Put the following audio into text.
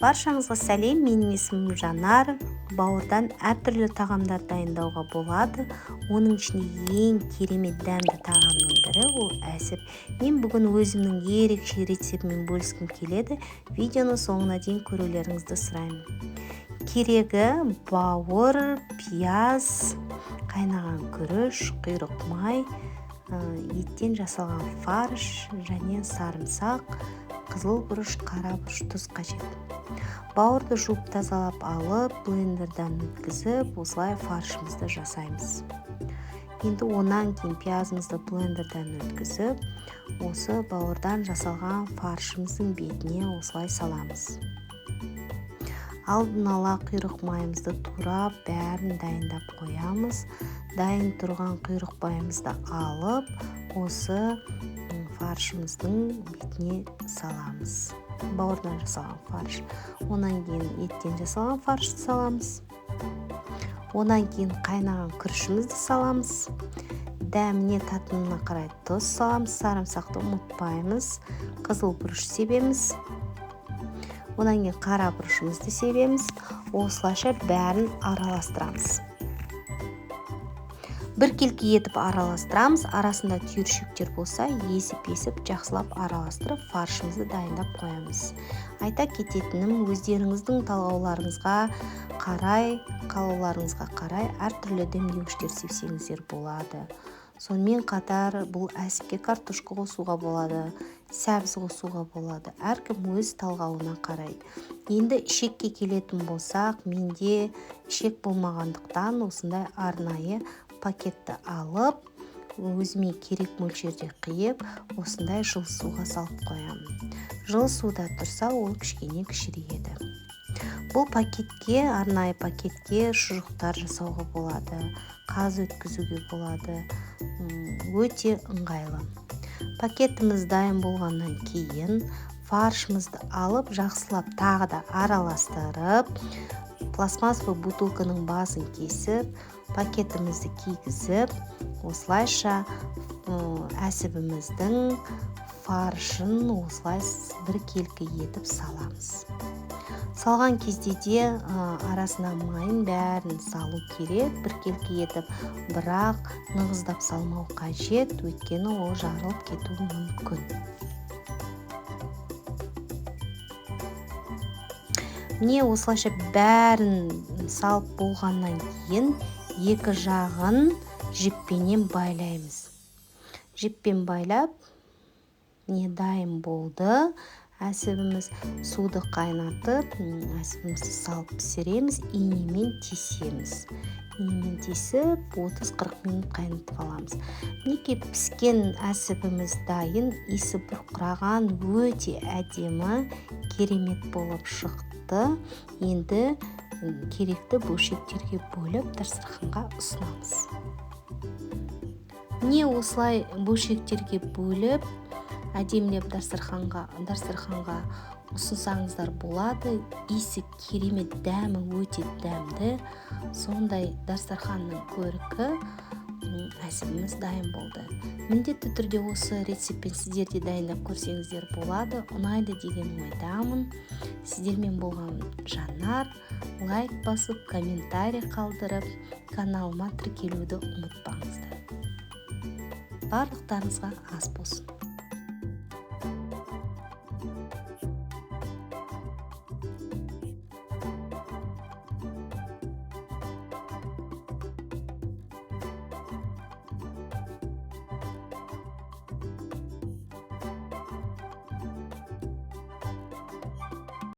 Баршаңызға сәлем, менің есімім Жанар. Бауырдан әртүрлі тағамдар дайындауға болады. Оның ішінде ең керемет дәмді тағамның бірі ол әсіп. Мен бүгін өзімнің ерекше рецептімен бөліскім келеді. Видеоны соңына дейін көрулеріңізді сұраймын. Керегі бауыр, пияз, қайнаған күріш, құйрық май, еттен жасалған фарш және сарымсақ, қызыл бұрыш, қара бұрыш, тұз қажет. Бауырды жуып тазалап алып, блендердан өткізіп, осылай фаршымызды жасаймыз. Енді онан кейін пиязымызды блендердан өткізіп, осы бауырдан жасалған фаршымыздың бетіне осылай саламыз. Алдын ала құйрық майымызды турап, бәрін дайындап қоямыз. Дайын тұрған құйрық майымызды алып, осы фаршымыздың бетіне саламыз. Бауырдан жасалған фарш. Онан кейін еттен жасалған фаршты саламыз. Онан кейін қайнаған күрішімізді саламыз. Дәміне, татымына қарай тұз саламыз. Сарымсақты ұмытпаймыз. Қызыл бұрыш себеміз. Онан кейін қара бұрышымызды себеміз. Осылайша бәрін араластырамыз. Біркелкі етіп араластырамыз. Арасында түйіршіктер болса, есіп жақсылап араластырып, фаршымызды дайындап қоямыз. Айта кететінім, өздеріңіздің қалауларыңызға қарай әртүрлі дәмдеуіштер сепсеңіздер болады. Сонымен қатар бұл әсіпке картошка қосуға болады, сәбіз қосуға болады. Әркім өз талғауына қарай. Енді ішекке келетін болсақ, менде ішек болмағандықтан осындай арнайы пакетті алып, өзіме керек мөлшерде қиып, осындай жылы суға салып қоямын. Жылы суда тұрса, ол кішкене кішірейеді. Бұл пакетке, арнайы пакетке шұжықтар жасауға болады, қаз өткізуге болады. Өте ыңғайлы. Пакетіміз дайын болғаннан кейін фаршымызды алып, жақсылап тағы да араластырып, пластмассовый бутылканың басын кесіп, пакетімізді кигізіп, осылайша әсібіміздің фаршын осылай біркелкі етіп саламыз. Салған кезде де арасына майын бәрін салу керек, біркелкі етіп, бірақ нығыздап салмау қажет, өйткені ол жарылып кетуі мүмкін. Міне осылайша бәрін салып болғаннан кейін екі жағын жіппенен байлаймыз. Жіппен байлап, не дайын болды. Әсібіміз суды қайнатып, әсібімізді салып пісіреміз, инемен тесеміз. Инемен тесіп, 30-40 минут қайнатып аламыз. Мінекей піскен әсібіміз дайын, иісі бұрқыраған, өте әдемі, керемет болып шықты. Енді керекті бөлшектерге бөліп, дастарханға ұсынамыз. Міне осылай бөлшектерге бөліп, әдемілеп дастарханға ұсынсаңыздар болады. Иісі керемет, дәмі өте дәмді. Сондай дастарханның көркі әсібіміз дайын болды. Міндетті түрде осы рецептпен сіздер де дайындап көрсеңіздер болады. Ұнайды деген ойдамын. Сіздермен болған Жанар. Лайк басып, комментарий қалдырып, каналыма тіркелуді ұмытпаңыздар. Барлықтарыңызға ас болсын.